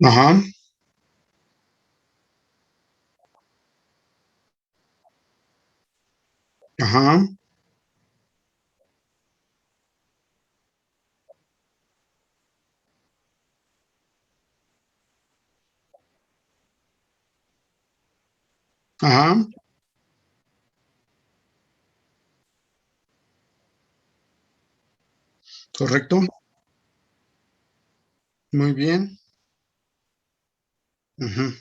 Ajá, ajá, ajá, correcto. Muy bien. Ujú.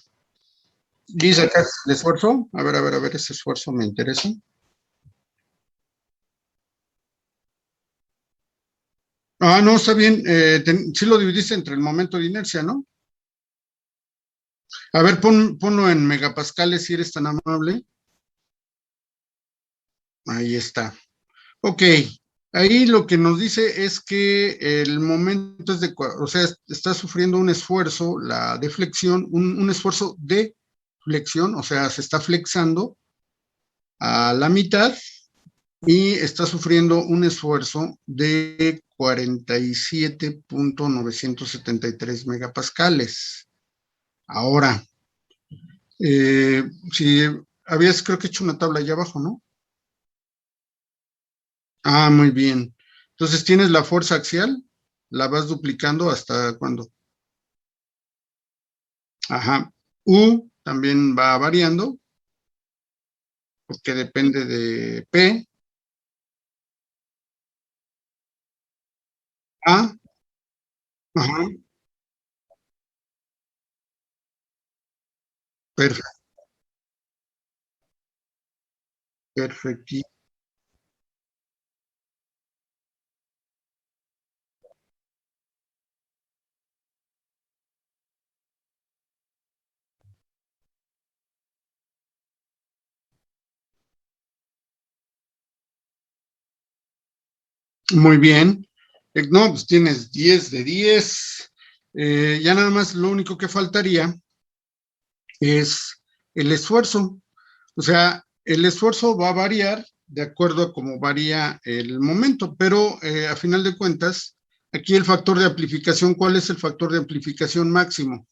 Dice acá el esfuerzo. A ver, ese esfuerzo me interesa. Ah, no, está bien. Sí lo dividiste entre el momento de inercia, ¿no? A ver, ponlo en megapascales si eres tan amable. Ahí está. Ok. Ahí lo que nos dice es que el momento es o sea, está sufriendo un esfuerzo, la deflexión, un esfuerzo de flexión, o sea, se está flexando a la mitad y está sufriendo un esfuerzo de 47.973 megapascales. Ahora, si habías creo que hecho una tabla allá abajo, ¿no? Ah, muy bien. Entonces tienes la fuerza axial, la vas duplicando hasta cuándo. Ajá. U también va variando, porque depende de P. A, ajá, perfecto, perfecto. Muy bien. No, pues tienes 10 de 10. Ya nada más lo único que faltaría es el esfuerzo. O sea, el esfuerzo va a variar de acuerdo a cómo varía el momento, pero a final de cuentas, aquí el factor de amplificación, ¿cuál es el factor de amplificación máximo?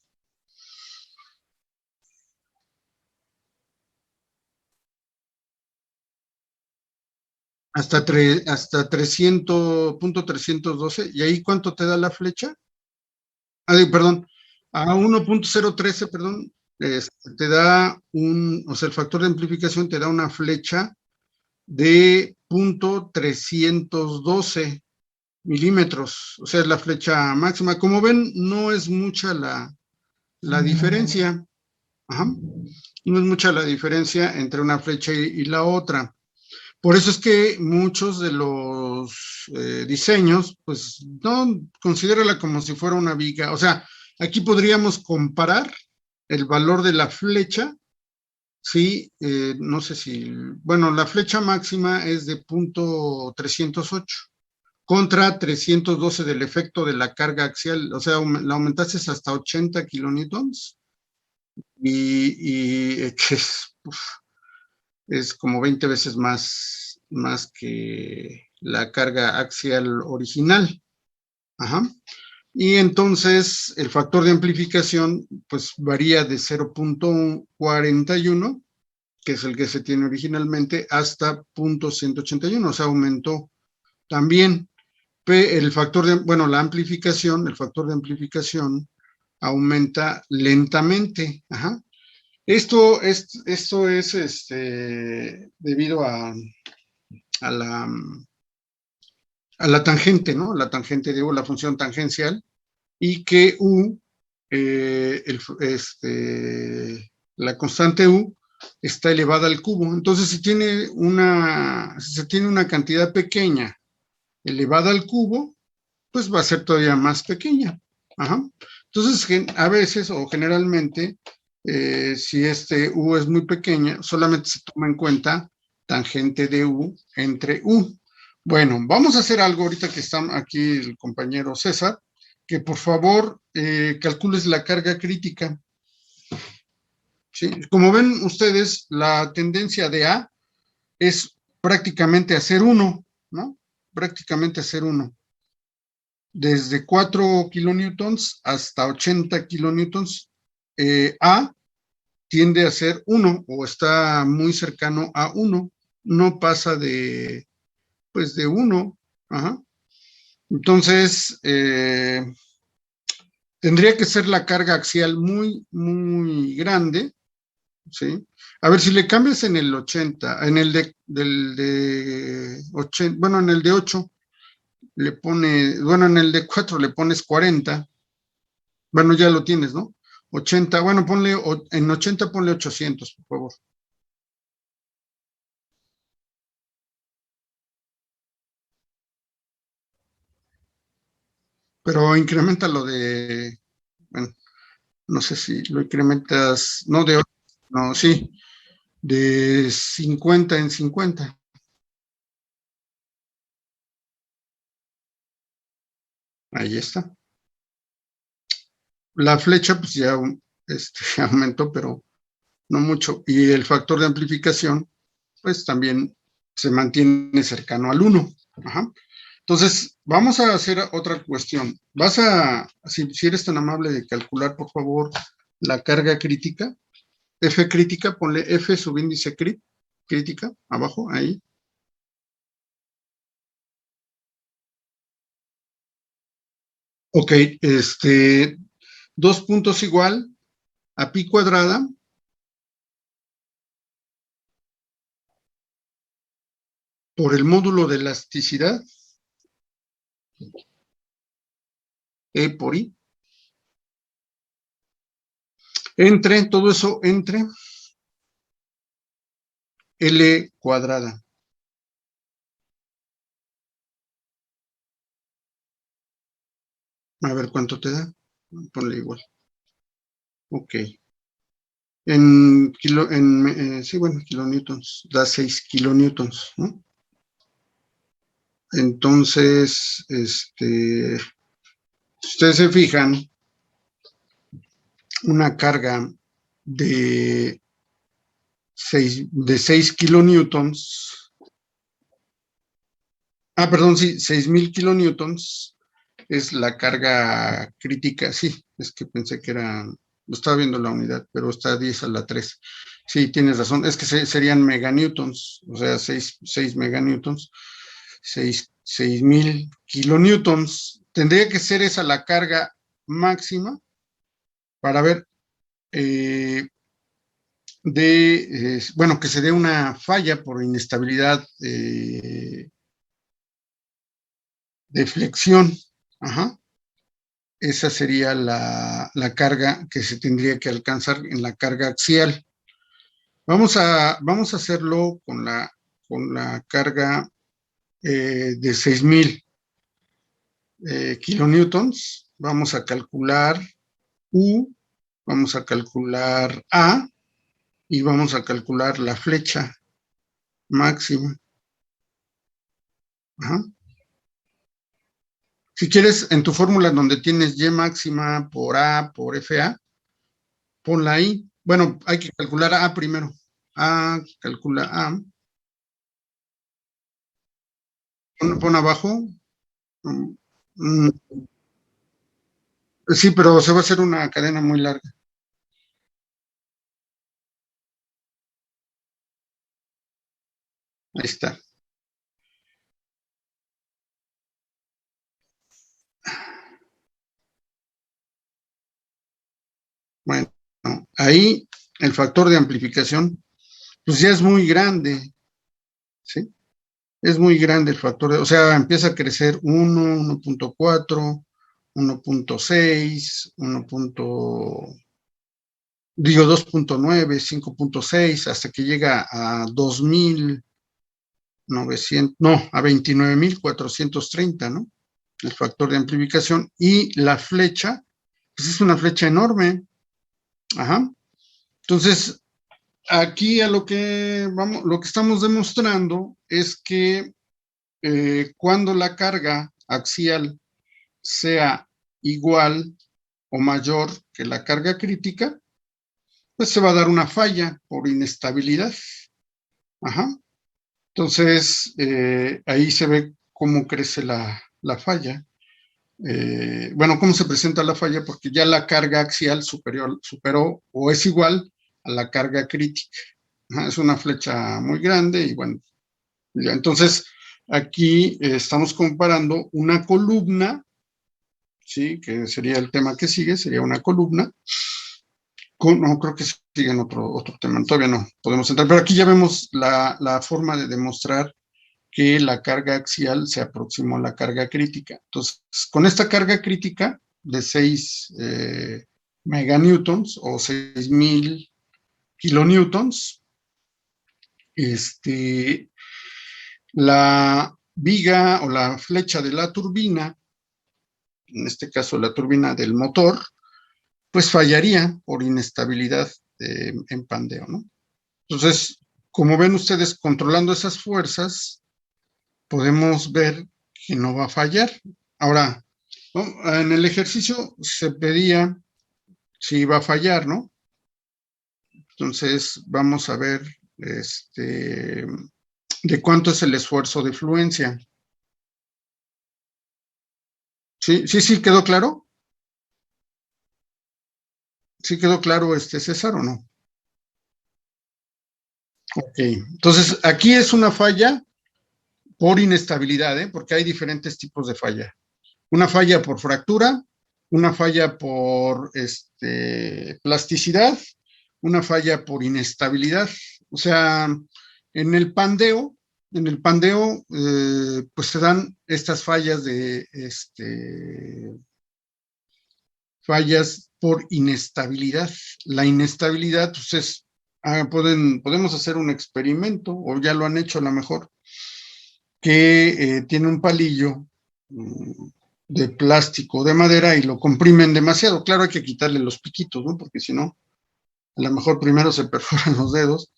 Hasta 300.312. ¿Y ahí cuánto te da la flecha? Ah, perdón, a 1.013, perdón, te da o sea, el factor de amplificación te da una flecha de 0.312 milímetros, o sea, es la flecha máxima. Como ven, no es mucha la diferencia. Ajá. No es mucha la diferencia entre una flecha y la otra. Por eso es que muchos de los diseños, pues no, considérala como si fuera una viga. O sea, aquí podríamos comparar el valor de la flecha, sí, no sé si, bueno, la flecha máxima es de 0.308 contra 312 del efecto de la carga axial, o sea, la aumentaste hasta 80 kilonewtons que es como 20 veces más que la carga axial original. Ajá. Y entonces el factor de amplificación pues varía de 0.41, que es el que se tiene originalmente, hasta 0.181, o sea, aumentó también. El factor de, bueno, la amplificación, el factor de amplificación aumenta lentamente. Ajá. Esto es debido a la, a la tangente, ¿no? La tangente de U, la función tangencial, y que U, la constante U, está elevada al cubo. Entonces, si se tiene una cantidad pequeña elevada al cubo, pues va a ser todavía más pequeña. Ajá. Entonces, a veces o generalmente, si este U es muy pequeña, solamente se toma en cuenta tangente de U entre U. Bueno, vamos a hacer algo ahorita que está aquí el compañero César, que por favor calcules la carga crítica. ¿Sí? Como ven ustedes, la tendencia de A es prácticamente hacer uno, ¿no? Prácticamente hacer uno. desde 4 kilonewtons hasta 80 kilonewtons, A tiende a ser 1 o está muy cercano a 1, no pasa de, pues de 1. Ajá. Entonces, tendría que ser la carga axial muy, muy grande, ¿sí? A ver, si le cambias en el 80, en el de 80, bueno, en el de 8, le pone, bueno, en el de 4 le pones 40, bueno, ya lo tienes, ¿no? 80, bueno, ponle, en 80 ponle 800, por favor. Pero incrementa lo de, bueno, no sé si lo incrementas, no de 8, no, sí, de 50 en 50. Ahí está. La flecha, pues ya aumentó, pero no mucho. Y el factor de amplificación, pues también se mantiene cercano al 1. Ajá. Entonces, vamos a hacer otra cuestión. Si eres tan amable de calcular, por favor, la carga crítica, F crítica, ponle F subíndice crítica, abajo, ahí. Ok, 2 puntos igual a pi cuadrada por el módulo de elasticidad, E por I, entre, todo eso entre L cuadrada. A ver cuánto te da. Ponle igual. Ok. Sí, bueno, kilonewtons, da 6 kilonewtons, ¿no? Entonces, si ustedes se fijan, una carga de 6 kilonewtons, perdón, sí, 6,000 kilonewtons es la carga crítica, sí, es que pensé que era, estaba viendo la unidad, pero está 10 a la 3. Sí, tienes razón, es que serían meganewtons, o sea, 6 meganewtons, 6,000 kilonewtons. Tendría que ser esa la carga máxima para ver bueno, que se dé una falla por inestabilidad de flexión. Ajá. Esa sería la carga que se tendría que alcanzar en la carga axial. Vamos a hacerlo con la carga de 6,000 kilonewtons. Vamos a calcular U, vamos a calcular A y vamos a calcular la flecha máxima. Ajá. Si quieres, en tu fórmula donde tienes Y máxima por A por FA, ponla ahí. Bueno, hay que calcular A primero. Calcula A. Pon abajo. Mm, mm, sí, pero se va a hacer una cadena muy larga. Ahí está. Bueno, ahí el factor de amplificación, pues ya es muy grande, ¿sí? Es muy grande el factor, o sea, empieza a crecer 1, 1,4, 1,6, 2,9, 5,6, hasta que llega a 2,900, no, a 29,430, ¿no? El factor de amplificación y la flecha, pues es una flecha enorme. Ajá. Entonces, aquí a lo que estamos demostrando es que cuando la carga axial sea igual o mayor que la carga crítica, pues se va a dar una falla por inestabilidad. Ajá. Entonces, ahí se ve cómo crece la falla. bueno, ¿cómo se presenta la falla? Porque ya la carga axial superó o es igual a la carga crítica. Es una flecha muy grande y bueno, ya, entonces aquí estamos comparando una columna, ¿sí? Que sería el tema que sigue, sería una columna. No, creo que sigue en otro tema, todavía no podemos entrar, pero aquí ya vemos la forma de demostrar que la carga axial se aproximó a la carga crítica. Entonces, con esta carga crítica de 6 meganewtons o 6,000 kilonewtons, la viga o la flecha de la turbina, en este caso la turbina del motor, pues fallaría por inestabilidad en pandeo, ¿no? Entonces, como ven ustedes, controlando esas fuerzas, podemos ver que no va a fallar. Ahora, ¿no? En el ejercicio se pedía si iba a fallar, ¿no? Entonces, vamos a ver de cuánto es el esfuerzo de fluencia. ¿Sí quedó claro? ¿Sí quedó claro, César, o no? Ok, entonces aquí es una falla por inestabilidad, ¿eh? Porque hay diferentes tipos de falla. Una falla por fractura, una falla por plasticidad, una falla por inestabilidad. O sea, en el pandeo, pues se dan estas fallas fallas por inestabilidad. La inestabilidad, pues podemos hacer un experimento, o ya lo han hecho a lo mejor, que tiene un palillo de plástico, de madera, y lo comprimen demasiado. Claro, hay que quitarle los piquitos, ¿no? Porque si no, a lo mejor primero se perforan los dedos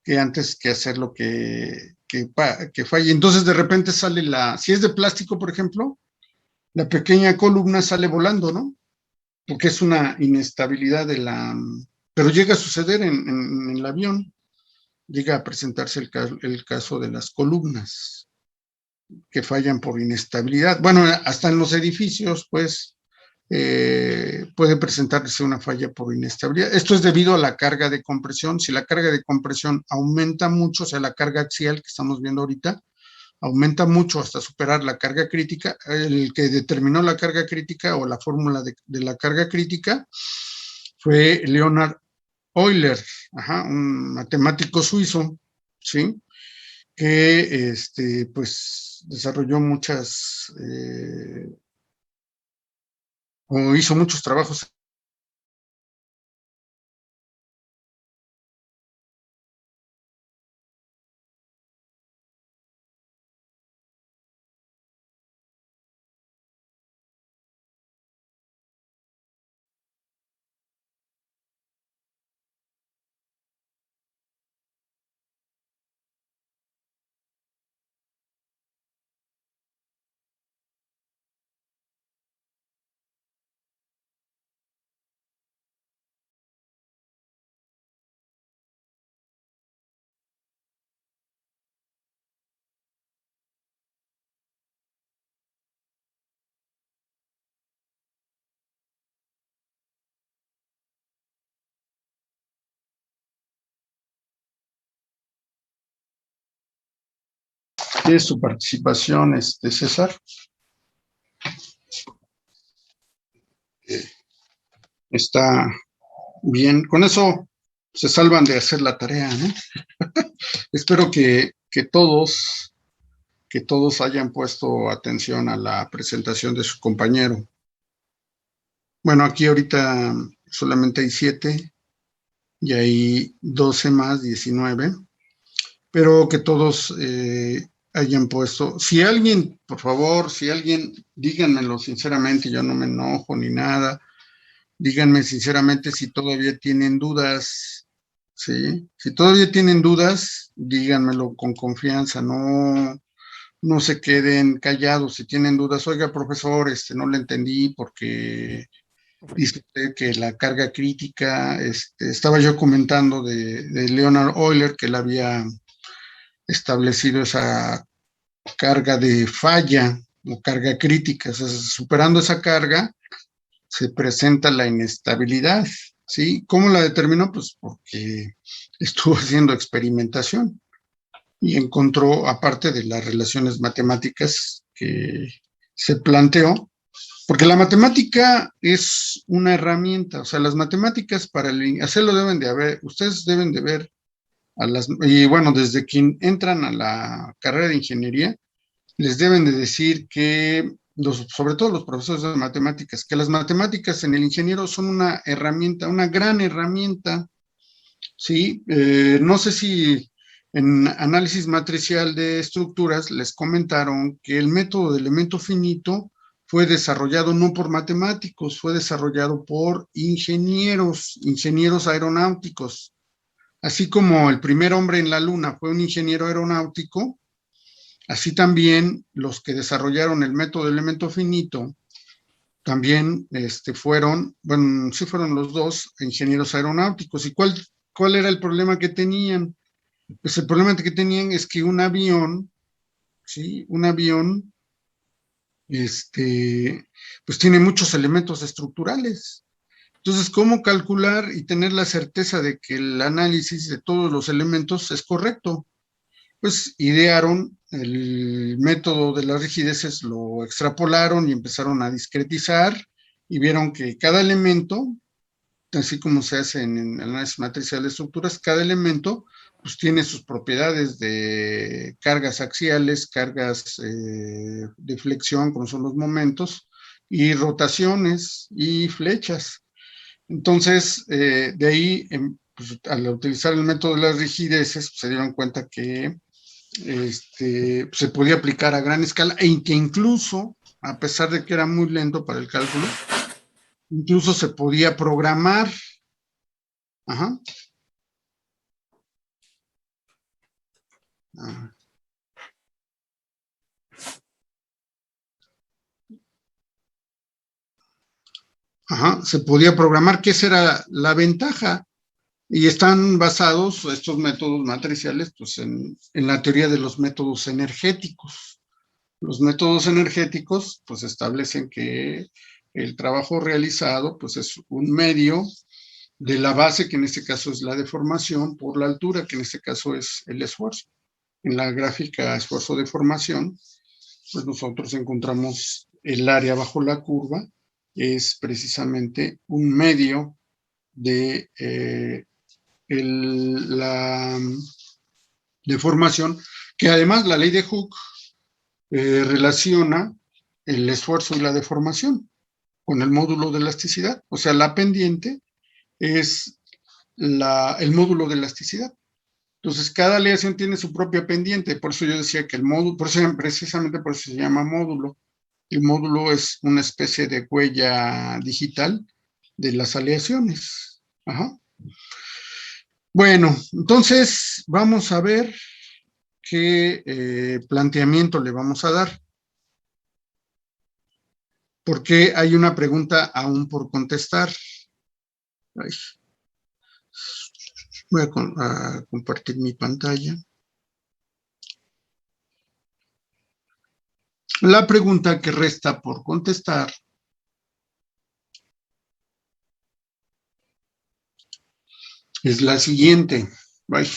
que antes que hacer lo que falle. Entonces, de repente sale si es de plástico, por ejemplo, la pequeña columna sale volando, ¿no? Porque es una inestabilidad pero llega a suceder en el avión, llega a presentarse el caso de las columnas que fallan por inestabilidad. Bueno, hasta en los edificios, pues, puede presentarse una falla por inestabilidad. Esto es debido a la carga de compresión. Si la carga de compresión aumenta mucho, o sea, la carga axial que estamos viendo ahorita, aumenta mucho hasta superar la carga crítica, el que determinó la carga crítica o la fórmula de la carga crítica fue Leonhard Euler, un matemático suizo, ¿sí? Que pues desarrolló o hizo muchos trabajos. ¿Qué es su participación, César? Está bien. Con eso se salvan de hacer la tarea, ¿no? Espero que todos hayan puesto atención a la presentación de su compañero. Bueno, aquí ahorita solamente hay 7 y hay 12 más, 19, pero que todos hayan puesto. Si alguien, por favor, díganmelo sinceramente, yo no me enojo ni nada. Díganme sinceramente si todavía tienen dudas, ¿sí? Si todavía tienen dudas, díganmelo con confianza, no se queden callados. Si tienen dudas, oiga, profesor, no le entendí porque dice usted que la carga crítica, estaba yo comentando de Leonhard Euler, que él había establecido esa carga de falla, o carga crítica. O sea, superando esa carga se presenta la inestabilidad, ¿sí? ¿Cómo la determinó? Pues porque estuvo haciendo experimentación y encontró, aparte de las relaciones matemáticas que se planteó, porque la matemática es una herramienta, o sea, las matemáticas para hacerlo deben de haber, ustedes deben de ver y bueno, desde que entran a la carrera de ingeniería, les deben de decir que, sobre todo los profesores de matemáticas, que las matemáticas en el ingeniero son una herramienta, una gran herramienta, ¿sí? No sé si en análisis matricial de estructuras les comentaron que el método de elemento finito fue desarrollado no por matemáticos, fue desarrollado por ingenieros aeronáuticos. Así como el primer hombre en la luna fue un ingeniero aeronáutico, así también los que desarrollaron el método de elemento finito también fueron, bueno, sí fueron los dos ingenieros aeronáuticos. ¿Y cuál era el problema que tenían? Pues el problema que tenían es que un avión, ¿sí? Un avión, pues tiene muchos elementos estructurales. Entonces, ¿cómo calcular y tener la certeza de que el análisis de todos los elementos es correcto? Pues idearon el método de las rigideces, lo extrapolaron y empezaron a discretizar y vieron que cada elemento, así como se hace en el análisis matricial de estructuras, cada elemento pues tiene sus propiedades de cargas axiales, cargas de flexión, como son los momentos, y rotaciones y flechas. Entonces, de ahí, pues, al utilizar el método de las rigideces, pues, se dieron cuenta que se podía aplicar a gran escala e que incluso, a pesar de que era muy lento para el cálculo, incluso se podía programar. Ajá. Ajá, se podía programar, que esa era la ventaja. Y están basados estos métodos matriciales pues, en la teoría de los métodos energéticos. Los métodos energéticos pues establecen que el trabajo realizado pues es un medio de la base, que en este caso es la deformación, por la altura, que en este caso es el esfuerzo. En la gráfica esfuerzo-deformación, pues nosotros encontramos el área bajo la curva, es precisamente un medio de la deformación, que además la ley de Hooke relaciona el esfuerzo y la deformación con el módulo de elasticidad. O sea, la pendiente es el módulo de elasticidad. Entonces, cada aleación tiene su propia pendiente. Por eso yo decía que el módulo, precisamente por eso se llama módulo. El módulo es una especie de huella digital de las aleaciones. Ajá. Bueno, entonces vamos a ver qué planteamiento le vamos a dar. Porque hay una pregunta aún por contestar. Ay. Voy a compartir mi pantalla. La pregunta que resta por contestar es la siguiente. Ay.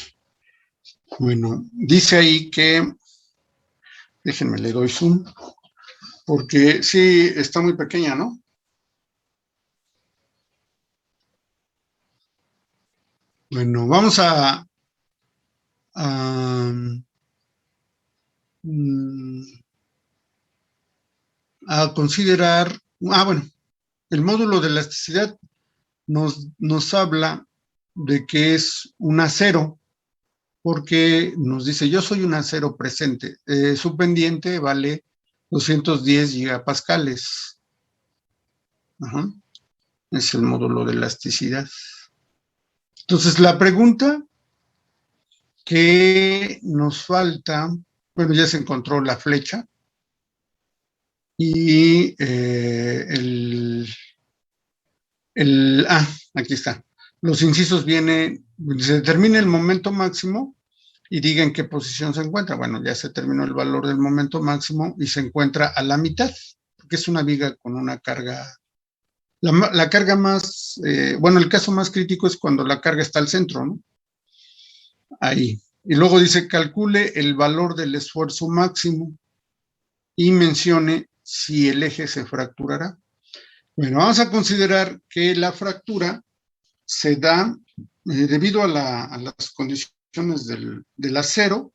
Bueno, dice ahí que, déjenme le doy zoom, porque sí, está muy pequeña, ¿no? Bueno, vamos a considerar, bueno, el módulo de elasticidad nos habla de que es un acero, porque nos dice, yo soy un acero presente, su pendiente vale 210 gigapascales. Ajá. Es el módulo de elasticidad. Entonces, la pregunta que nos falta, bueno, ya se encontró la flecha y aquí está. Los incisos vienen, se determina el momento máximo y diga en qué posición se encuentra. Bueno, ya se terminó el valor del momento máximo y se encuentra a la mitad, porque es una viga con una carga. La carga más, bueno, el caso más crítico es cuando la carga está al centro, ¿no? Ahí. Y luego dice, calcule el valor del esfuerzo máximo y mencione si el eje se fracturará. Bueno, vamos a considerar que la fractura se da debido a las condiciones del acero.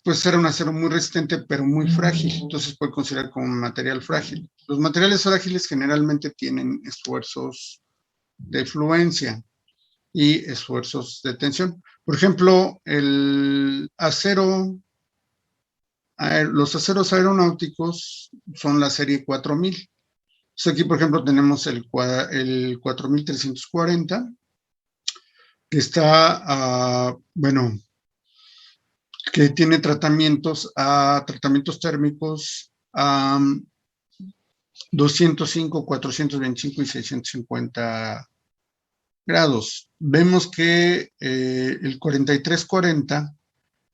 Puede ser un acero muy resistente, pero muy frágil, entonces puede considerar como un material frágil. Los materiales frágiles generalmente tienen esfuerzos de fluencia y esfuerzos de tensión. Por ejemplo, el acero, los aceros aeronáuticos son la serie 4000. Entonces aquí, por ejemplo, tenemos el 4340, que está, bueno, que tiene tratamientos térmicos a 205, 425 y 650 grados. Vemos que el 4340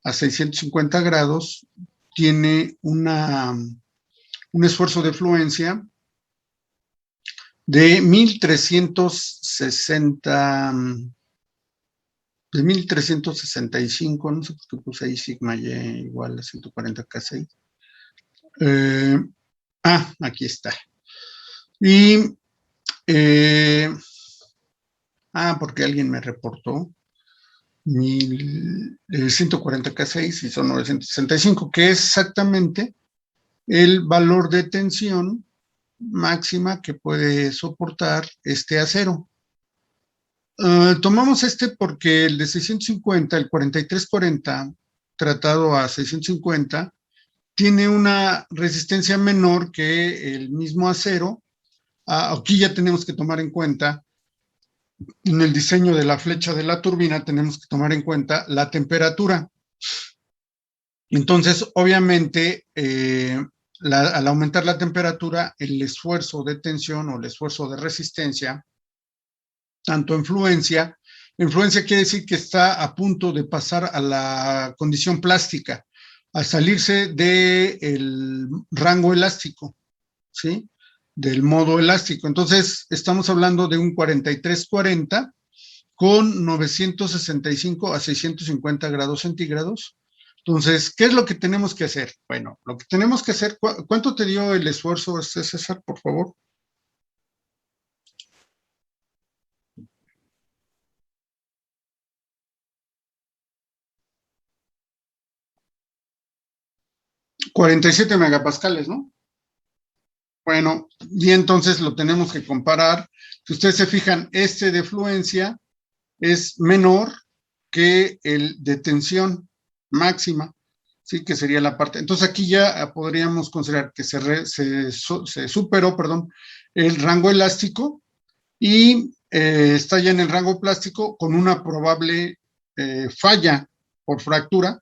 a 650 grados tiene un esfuerzo de fluencia de 1360, de 1365, no sé por qué puse ahí sigma y igual a 140 K6. Aquí está. Y, porque alguien me reportó 140 K6 y son 965, que es exactamente el valor de tensión máxima que puede soportar este acero. Tomamos este porque el de 650, el 4340, tratado a 650, tiene una resistencia menor que el mismo acero. Aquí ya tenemos que tomar en cuenta, en el diseño de la flecha de la turbina, tenemos que tomar en cuenta la temperatura. Entonces, obviamente, al aumentar la temperatura, el esfuerzo de tensión o el esfuerzo de resistencia, tanto influencia quiere decir que está a punto de pasar a la condición plástica, a salirse del rango elástico, ¿sí? Del modo elástico. Entonces, estamos hablando de un 4340 con 965 a 650 grados centígrados. Entonces, ¿qué es lo que tenemos que hacer? Bueno, lo que tenemos que hacer, ¿cuánto te dio el esfuerzo, César, por favor? $47 megapascales, ¿no? Bueno, y entonces lo tenemos que comparar. Si ustedes se fijan, este de fluencia es menor que el de tensión máxima, ¿sí? Que sería la parte. Entonces aquí ya podríamos considerar que se superó, perdón, el rango elástico y está ya en el rango plástico con una probable falla por fractura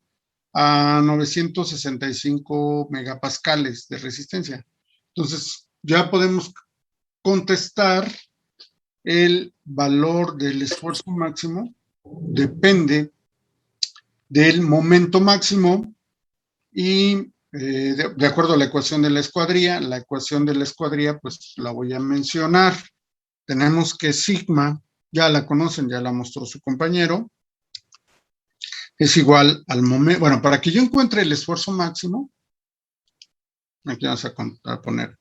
a 965 megapascales de resistencia. Entonces, ya podemos contestar el valor del esfuerzo máximo, depende del momento máximo y de acuerdo a la ecuación de la escuadría. La ecuación de la escuadría, pues la voy a mencionar. Tenemos que sigma, ya la conocen, ya la mostró su compañero, es igual al momento. Bueno, para que yo encuentre el esfuerzo máximo, aquí vamos a poner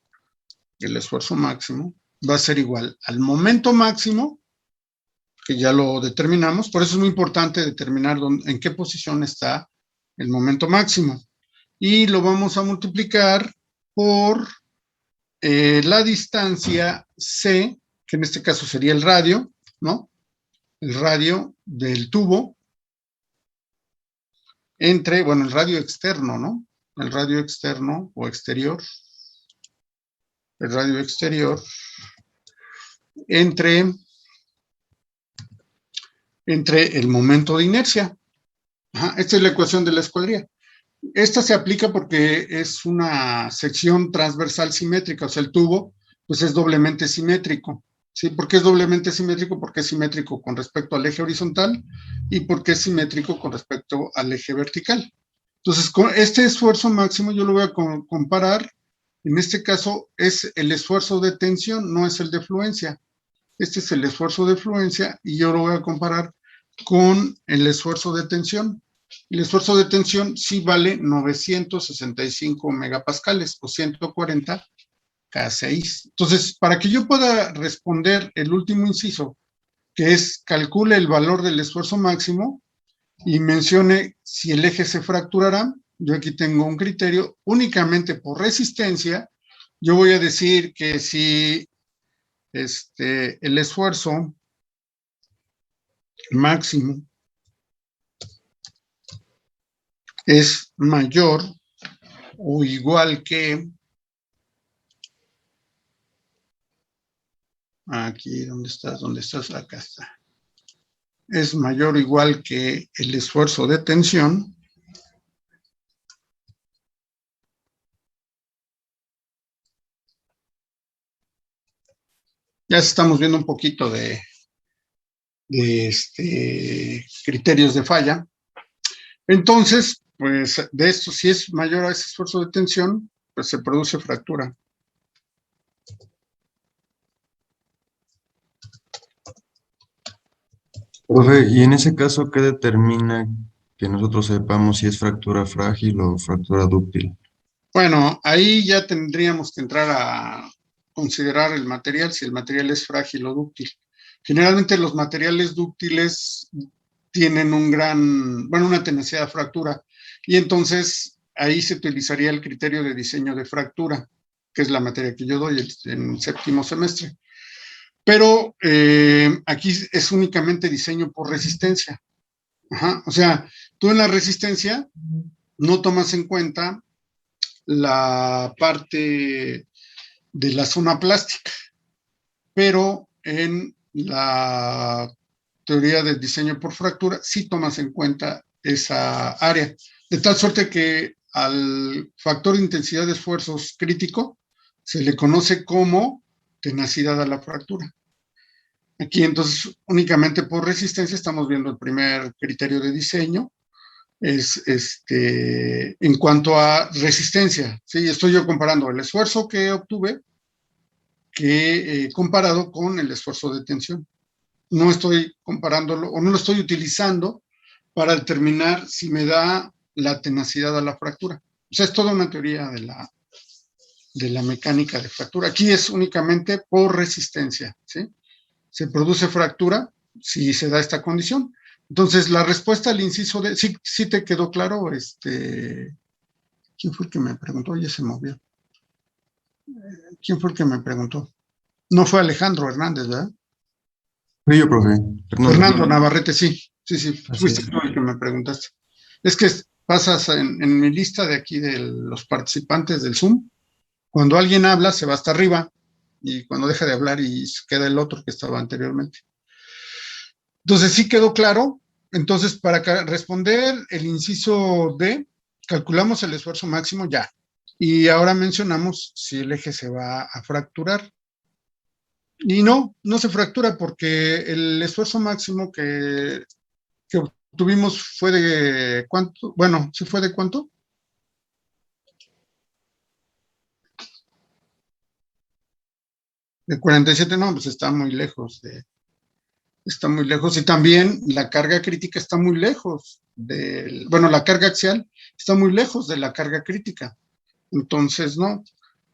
el esfuerzo máximo, va a ser igual al momento máximo, que ya lo determinamos. Por eso es muy importante determinar en qué posición está el momento máximo. Y lo vamos a multiplicar por la distancia C, que en este caso sería el radio, ¿no? El radio del tubo entre, bueno, el radio externo, ¿no? El radio externo o exterior. El radio exterior entre el momento de inercia. Esta es la ecuación de la escuadría. Esta se aplica porque es una sección transversal simétrica, o sea, el tubo pues es doblemente simétrico, ¿sí? ¿Por qué es doblemente simétrico? Porque es simétrico con respecto al eje horizontal y porque es simétrico con respecto al eje vertical. Entonces, con este esfuerzo máximo yo lo voy a comparar. En este caso es el esfuerzo de tensión, no es el de fluencia. Este es el esfuerzo de fluencia y yo lo voy a comparar con el esfuerzo de tensión. El esfuerzo de tensión sí vale 965 megapascales o 140 K6. Entonces, para que yo pueda responder el último inciso, que es calcule el valor del esfuerzo máximo y mencione si el eje se fracturará, yo aquí tengo un criterio únicamente por resistencia. Yo voy a decir que si el esfuerzo máximo es mayor o igual que, aquí, ¿dónde estás? ¿Dónde estás? Acá está. Es mayor o igual que el esfuerzo de tensión, ya estamos viendo un poquito de criterios de falla. Entonces, pues de esto, si es mayor a ese esfuerzo de tensión, pues se produce fractura. Profe, y en ese caso, ¿qué determina que nosotros sepamos si es fractura frágil o fractura dúctil? Bueno, ahí ya tendríamos que entrar a considerar el material, si el material es frágil o dúctil. Generalmente los materiales dúctiles tienen una tenacidad de fractura, y entonces ahí se utilizaría el criterio de diseño de fractura, que es la materia que yo doy en séptimo semestre. Pero aquí es únicamente diseño por resistencia. Ajá. O sea, tú en la resistencia no tomas en cuenta la parte de la zona plástica, pero en la teoría del diseño por fractura sí tomas en cuenta esa área, de tal suerte que al factor de intensidad de esfuerzos crítico se le conoce como tenacidad a la fractura. Aquí entonces únicamente por resistencia estamos viendo el primer criterio de diseño, es en cuanto a resistencia, ¿sí? Estoy yo comparando el esfuerzo que obtuve comparado con el esfuerzo de tensión. No estoy comparándolo o no lo estoy utilizando para determinar si me da la tenacidad a la fractura. O sea, es toda una teoría de la mecánica de fractura. Aquí es únicamente por resistencia, ¿sí? Se produce fractura si se da esta condición. Entonces, la respuesta al inciso de... Sí, sí te quedó claro, ¿quién fue el que me preguntó? Oye, se movió. ¿Quién fue el que me preguntó? No fue Alejandro Hernández, ¿verdad? Sí, yo, profe. Fernando. Fernando Navarrete, sí. Sí, sí, Así fuiste es. tú el que me preguntaste. Es que pasas en mi lista de aquí de los participantes del Zoom. Cuando alguien habla, se va hasta arriba, y cuando deja de hablar y queda el otro que estaba anteriormente. Entonces, sí quedó claro. Entonces, para responder el inciso D, calculamos el esfuerzo máximo ya. Y ahora mencionamos si el eje se va a fracturar. Y no, no se fractura porque el esfuerzo máximo que obtuvimos fue de ¿cuánto? Bueno, ¿sí fue de cuánto? De 47, no, pues está muy lejos está muy lejos, y también la carga crítica está muy lejos bueno, la carga axial está muy lejos de la carga crítica. Entonces, no.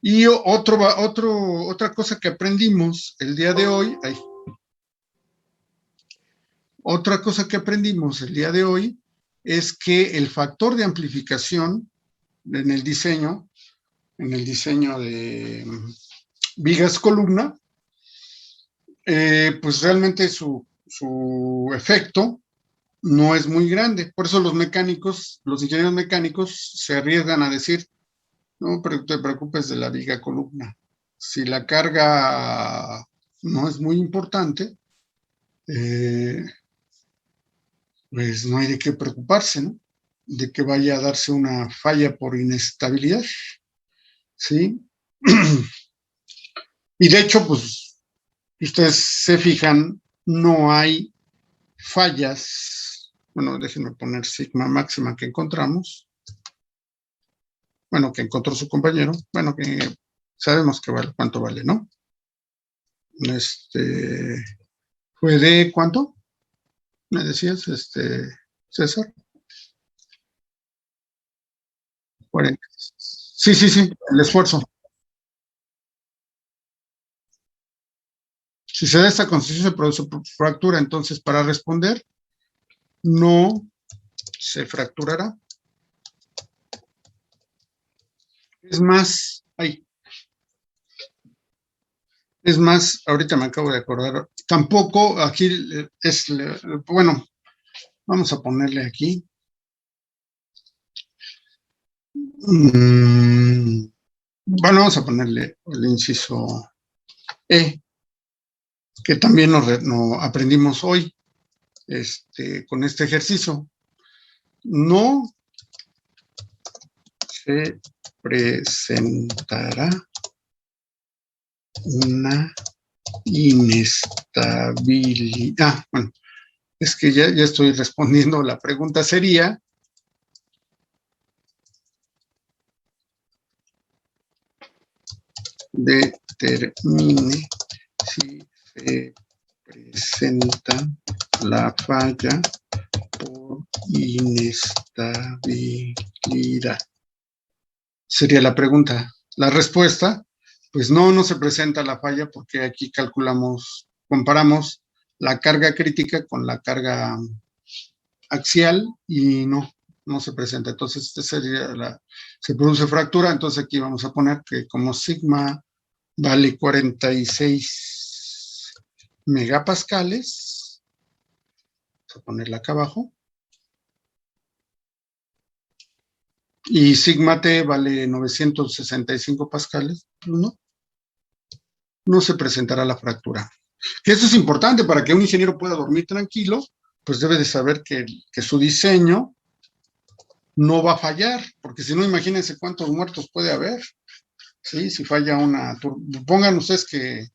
Y otra cosa que aprendimos el día de hoy, otra cosa que aprendimos el día de hoy es que el factor de amplificación en el diseño de vigas columna, pues realmente su efecto no es muy grande. Por eso los ingenieros mecánicos se arriesgan a decir, no te preocupes de la viga columna. Si la carga no es muy importante, eh, pues no hay de qué preocuparse, ¿no? De que vaya a darse una falla por inestabilidad, ¿sí? Y de hecho, pues Y ustedes se fijan, no hay fallas. Bueno, déjenme poner sigma máxima que encontramos. Bueno, que encontró su compañero. Bueno, que sabemos que vale, cuánto vale, ¿no? ¿Fue de cuánto? Me decías, César. 40. Sí, sí, sí, el esfuerzo. Si se da esta constitución, se produce fractura. Entonces, para responder, no se fracturará. Es más, es más, ahorita me acabo de acordar, tampoco aquí es, bueno, vamos a ponerle aquí. Bueno, vamos a ponerle el inciso E, que también nos aprendimos hoy con este ejercicio. No se presentará una inestabilidad. Bueno, es que ya estoy respondiendo. La pregunta sería, determine si se presenta la falla por inestabilidad. Sería la pregunta. La respuesta, pues no se presenta la falla porque aquí comparamos la carga crítica con la carga axial y no se presenta. Entonces, se produce fractura. Entonces aquí vamos a poner que como sigma vale 46 megapascales, vamos a ponerla acá abajo, y sigma t vale 965 pascales, pues no se presentará la fractura. Eso es importante para que un ingeniero pueda dormir tranquilo, pues debe de saber que su diseño no va a fallar, porque si no, imagínense cuántos muertos puede haber, ¿sí? Si falla pongan ustedes que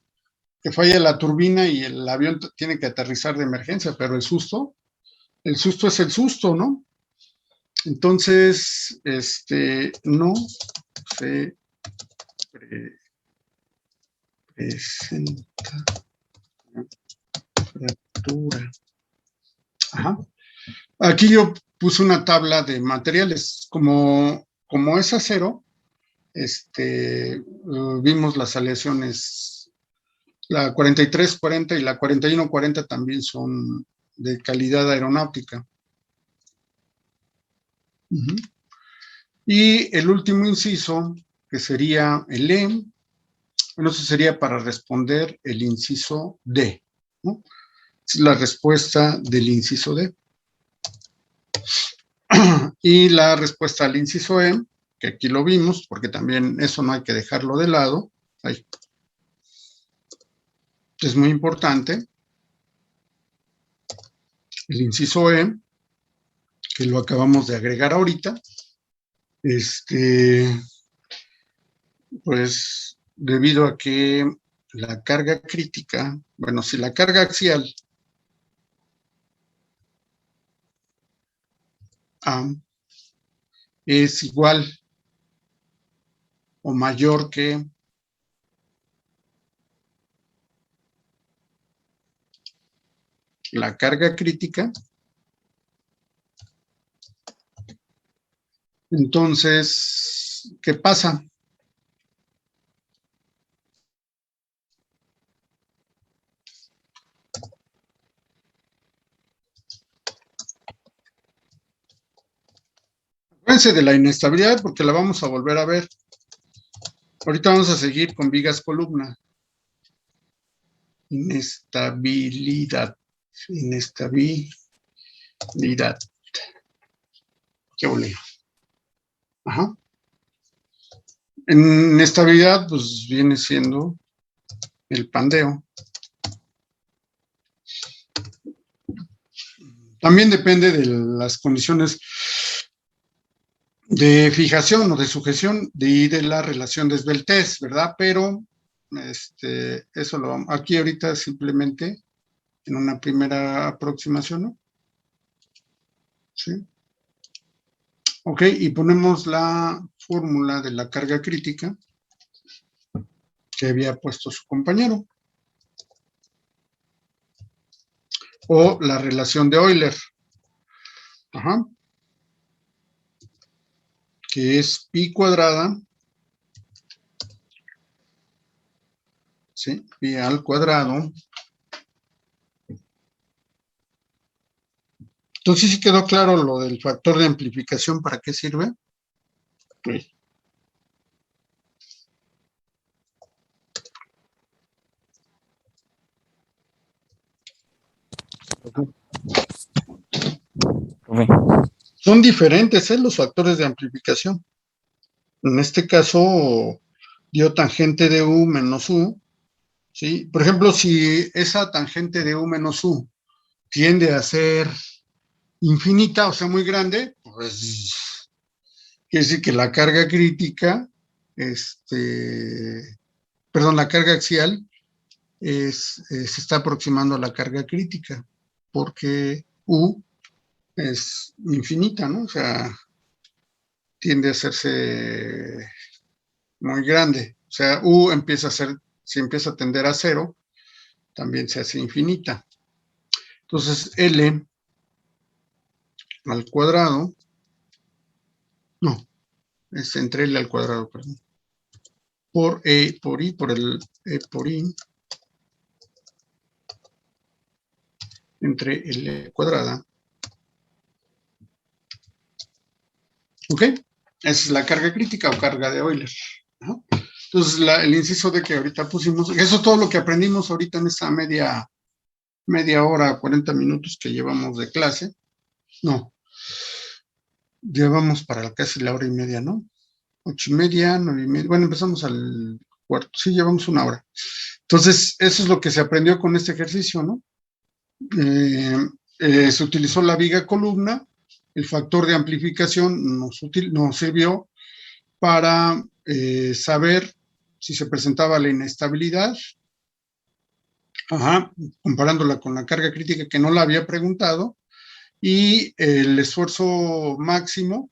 falla la turbina y el avión tiene que aterrizar de emergencia, pero el susto es el susto, ¿no? Entonces, no se presenta fractura. Ajá. Aquí yo puse una tabla de materiales. Como es acero, vimos las aleaciones, la 4340 y la 4140 también son de calidad aeronáutica. Y el último inciso, que sería el E, bueno, eso sería para responder el inciso D, ¿no? Es la respuesta del inciso D. Y la respuesta al inciso E, que aquí lo vimos, porque también eso no hay que dejarlo de lado. Ahí. Es muy importante. El inciso E, que lo acabamos de agregar ahorita, pues debido a que la carga crítica, bueno, si la carga axial A es igual o mayor que la carga crítica, entonces, ¿qué pasa? Acuérdense de la inestabilidad porque la vamos a volver a ver. Ahorita vamos a seguir con vigas columna. Inestabilidad. ¿Qué volé? Ajá. En estabilidad, pues viene siendo el pandeo. También depende de las condiciones de fijación o de sujeción y de la relación de esbeltez, ¿verdad? Pero Eso lo vamos, aquí ahorita simplemente en una primera aproximación, ¿no? Sí. Ok, y ponemos la fórmula de la carga crítica que había puesto su compañero. O la relación de Euler. Ajá. Que es pi cuadrada, ¿sí? Pi al cuadrado. Entonces, ¿sí quedó claro lo del factor de amplificación? ¿Para qué sirve? Sí. Son diferentes, los factores de amplificación. En este caso, dio tangente de U menos U, ¿sí? Por ejemplo, si esa tangente de U menos U tiende a ser infinita, o sea, muy grande, pues quiere decir que la carga crítica, la carga axial se está aproximando a la carga crítica, porque U es infinita, ¿no? O sea, tiende a hacerse muy grande. O sea, U empieza a ser, si empieza a tender a cero, también se hace infinita. Entonces, L al cuadrado, no, es entre L al cuadrado, perdón, por E por I, por el E por I, entre L cuadrada. ¿Ok? Esa es la carga crítica o carga de Euler. ¿No? Entonces, el inciso de que ahorita pusimos, eso es todo lo que aprendimos ahorita en esa media hora, 40 minutos que llevamos de clase. No, llevamos para casi la hora y media, ¿no? 8:30, 9:30. Bueno, empezamos al cuarto. Sí, llevamos una hora. Entonces, eso es lo que se aprendió con este ejercicio, ¿no? Se utilizó la viga columna, el factor de amplificación nos sirvió para saber si se presentaba la inestabilidad, comparándola con la carga crítica que no la había preguntado, y el esfuerzo máximo,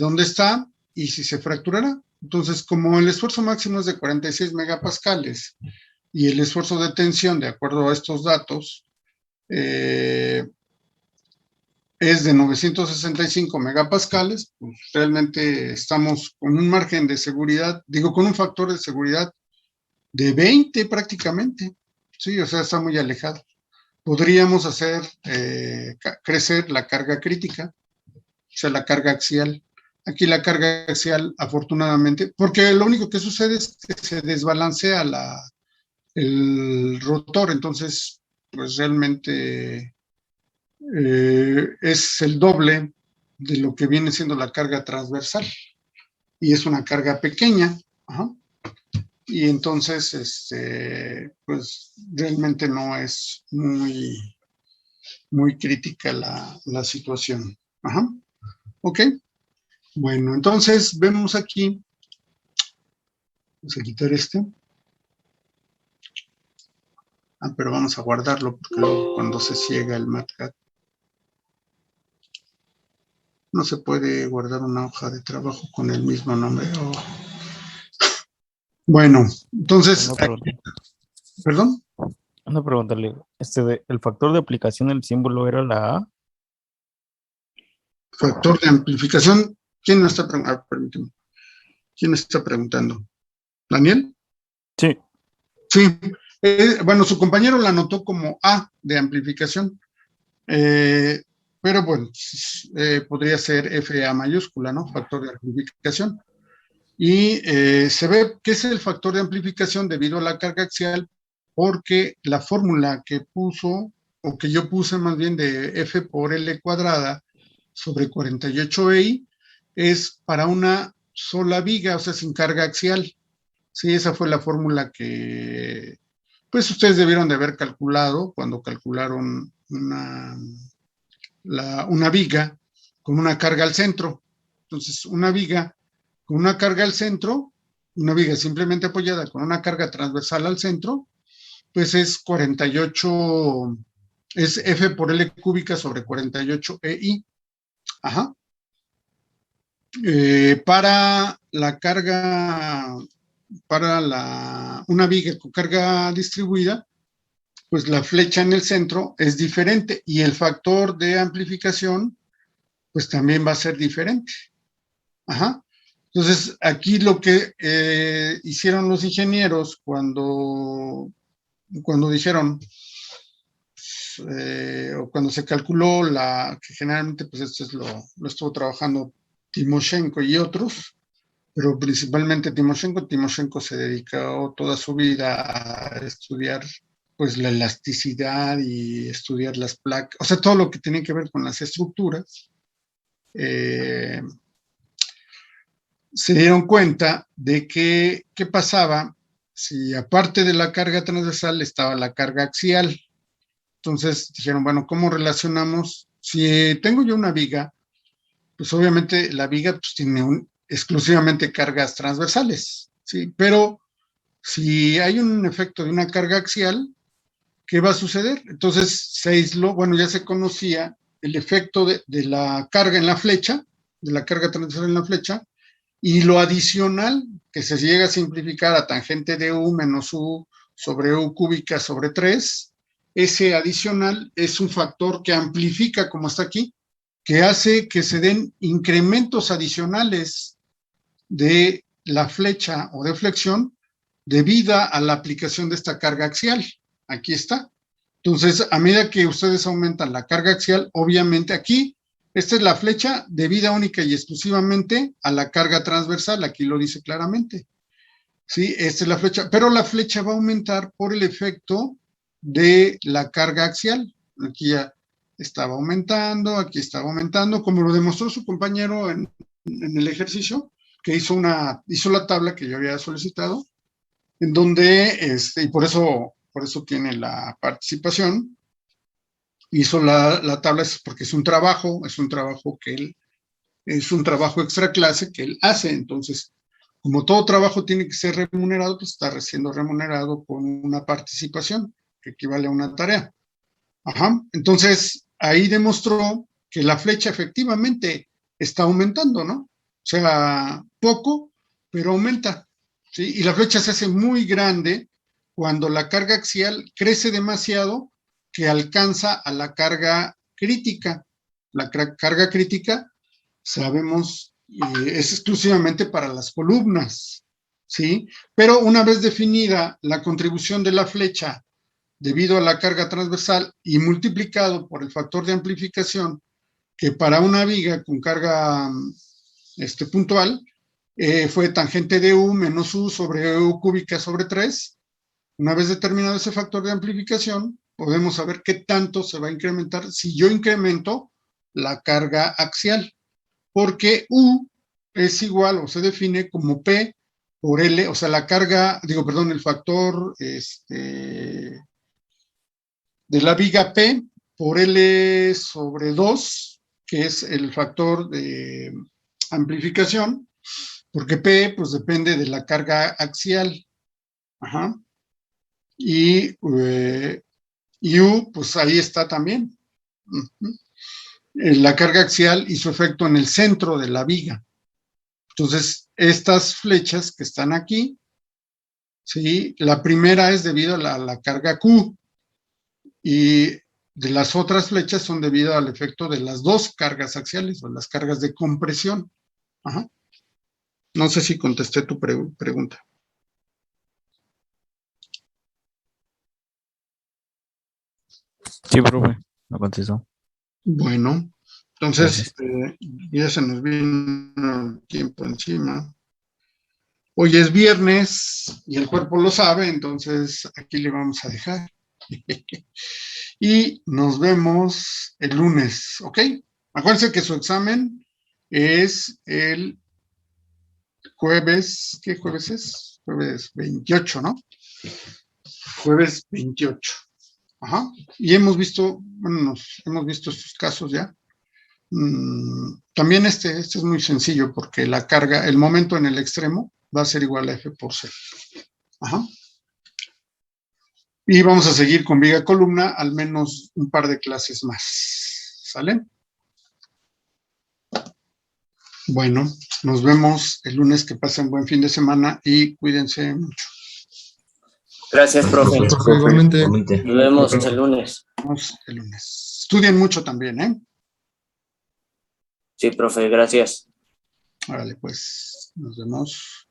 dónde está y si se fracturará. Entonces, como el esfuerzo máximo es de 46 megapascales y el esfuerzo de tensión, de acuerdo a estos datos, es de 965 megapascales, pues realmente estamos con un margen de seguridad, con un factor de seguridad de 20 prácticamente. Sí, o sea, está muy alejado. Podríamos hacer crecer la carga crítica, o sea, la carga axial. Aquí la carga axial, afortunadamente, porque lo único que sucede es que se desbalancea el rotor, entonces, pues realmente es el doble de lo que viene siendo la carga transversal, y es una carga pequeña. Ajá. Y entonces, pues realmente no es muy crítica la situación. Ajá. Ok. Bueno, entonces vemos aquí, vamos a quitar pero vamos a guardarlo porque luego cuando se ciega el MATLAB no se puede guardar una hoja de trabajo con el mismo nombre. Bueno, entonces, ¿perdón? Una pregunta, el factor de aplicación del símbolo era la A. Factor de amplificación. ¿Quién me está preguntando? Permíteme. ¿Quién está preguntando? ¿Daniel? Sí. Sí. Bueno, su compañero la anotó como A de amplificación. Pero bueno, podría ser FA mayúscula, ¿no? Factor de amplificación. Y se ve que es el factor de amplificación debido a la carga axial, porque la fórmula que puso, o que yo puse más bien de F por L cuadrada sobre 48i, es para una sola viga, o sea, sin carga axial. Sí, esa fue la fórmula que, pues, ustedes debieron de haber calculado cuando calcularon una viga con una carga al centro. Entonces, una viga con una carga al centro, una viga simplemente apoyada con una carga transversal al centro, pues es 48, es F por L cúbica sobre 48 EI. Ajá. Para la carga, una viga con carga distribuida, pues la flecha en el centro es diferente y el factor de amplificación, pues también va a ser diferente. Ajá. Entonces, aquí lo que hicieron los ingenieros cuando dijeron, o cuando se calculó que generalmente, pues esto es lo estuvo trabajando Timoshenko y otros, pero principalmente Timoshenko se dedicó toda su vida a estudiar pues la elasticidad y estudiar las placas, o sea, todo lo que tiene que ver con las estructuras. Se dieron cuenta de que qué pasaba si aparte de la carga transversal estaba la carga axial. Entonces dijeron, bueno, ¿cómo relacionamos? Si tengo yo una viga, pues obviamente la viga pues, tiene exclusivamente cargas transversales, ¿sí? Pero si hay un efecto de una carga axial, ¿qué va a suceder? Entonces se aisló, bueno, ya se conocía el efecto de la carga en la flecha, de la carga transversal en la flecha, y lo adicional, que se llega a simplificar a tangente de U menos U sobre U cúbica sobre 3, ese adicional es un factor que amplifica, como está aquí, que hace que se den incrementos adicionales de la flecha o de flexión debido a la aplicación de esta carga axial. Aquí está. Entonces, a medida que ustedes aumentan la carga axial, obviamente aquí, esta es la flecha debida única y exclusivamente a la carga transversal, aquí lo dice claramente. Sí, esta es la flecha, pero la flecha va a aumentar por el efecto de la carga axial. Aquí ya estaba aumentando, aquí estaba aumentando, como lo demostró su compañero en el ejercicio, que hizo la tabla que yo había solicitado, en donde, y por eso tiene la participación, hizo la tabla porque es un trabajo que él, es un trabajo extra clase que él hace. Entonces, como todo trabajo tiene que ser remunerado, pues está siendo remunerado con una participación que equivale a una tarea. Ajá. Entonces, ahí demostró que la flecha efectivamente está aumentando, ¿no? O sea, poco, pero aumenta, ¿sí? Y la flecha se hace muy grande cuando la carga axial crece demasiado que alcanza a la carga crítica. La carga crítica, sabemos, es exclusivamente para las columnas, ¿sí? Pero una vez definida la contribución de la flecha debido a la carga transversal y multiplicado por el factor de amplificación, que para una viga con carga puntual fue tangente de U menos U sobre U cúbica sobre 3. Una vez determinado ese factor de amplificación, podemos saber qué tanto se va a incrementar si yo incremento la carga axial, porque U es igual o se define como P por L, o sea, la carga, el factor de la viga P por L sobre 2, que es el factor de amplificación, porque P pues depende de la carga axial. Ajá. Y U, pues ahí está también. La carga axial y su efecto en el centro de la viga. Entonces, estas flechas que están aquí, ¿sí? La primera es debido a la carga Q, y de las otras flechas son debido al efecto de las dos cargas axiales o las cargas de compresión. Ajá. No sé si contesté tu pregunta. Sí, profe, lo contestó. Bueno, entonces ya se nos vino el tiempo encima. Hoy es viernes y el cuerpo lo sabe, entonces aquí le vamos a dejar. Y nos vemos el lunes, ¿ok? Acuérdense que su examen es el jueves, ¿qué jueves es? Jueves 28, ¿no? Jueves 28. Ajá. Y hemos visto, hemos visto estos casos ya. También este es muy sencillo porque la carga, el momento en el extremo va a ser igual a F por C. Ajá. Y vamos a seguir con viga columna al menos un par de clases más. ¿Sale? Bueno, nos vemos el lunes. Que pasen buen fin de semana y cuídense mucho. Gracias, profe. Gracias, profe, igualmente. Nos vemos el lunes. Nos vemos el lunes. Estudien mucho también, ¿eh? Sí, profe, gracias. Órale, pues, nos vemos.